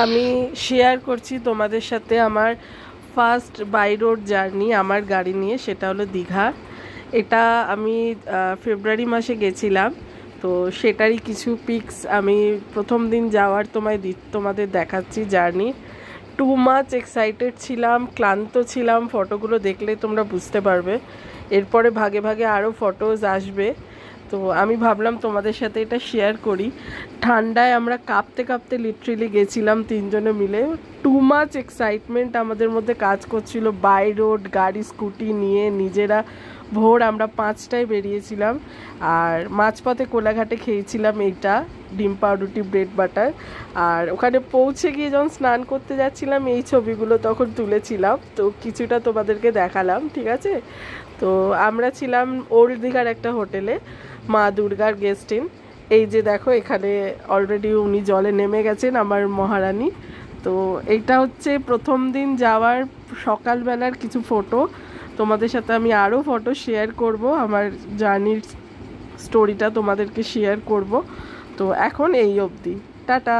আমি শেয়ার করছি তোমাদের সাথে আমার ফার্স্ট বাই রোড জার্নি আমার গাড়ি নিয়ে। সেটা হলো দীঘা। এটা আমি ফেব্রুয়ারি মাসে গেছিলাম, তো সেটারই কিছু পিকস আমি প্রথম দিন যাওয়ার তোমাদের দেখাচ্ছি। জার্নি টু মাচ এক্সাইটেড ছিলাম, ক্লান্ত ছিলাম। ফটোগুলো দেখলে তোমরা বুঝতে পারবে। এরপরে ভাগে ভাগে আরও ফটোজ আসবে, তো আমি ভাবলাম তোমাদের সাথে এটা শেয়ার করি। ঠান্ডায় আমরা কাঁপতে কাঁপতে লিটারেলি গেছিলাম তিনজনে মিলে। টু মাচ এক্সাইটমেন্ট আমাদের মধ্যে কাজ করছিল। বাই রোড গাড়ি স্কুটি নিয়ে নিজেরা ভোর আমরা 5টায় বেরিয়েছিলাম, আর মাঝপথে কোলাঘাটে খেয়েছিলাম এইটা ডিম পাউরুটি ব্রেড বাটার। আর ওখানে পৌঁছে গিয়ে যখন স্নান করতে যাচ্ছিলাম এই ছবিগুলো তখন তুলেছিলাম, তো কিছুটা তোমাদেরকে দেখালাম। ঠিক আছে, তো আমরা ছিলাম ওল্ড দীঘার একটা হোটেলে, মা দুর্গার গেস্ট ইন। এই যে দেখো এখানে অলরেডি উনি জলে নেমে গেছেন, আমার মহারানী। তো এইটা হচ্ছে প্রথম দিন যাওয়ার সকালবেলার কিছু ফটো। তোমাদের সাথে আমি আরও ফটো শেয়ার করব, আমার জার্নির স্টোরিটা তোমাদেরকে শেয়ার করব। তো এখন এই অবধি, টাটা।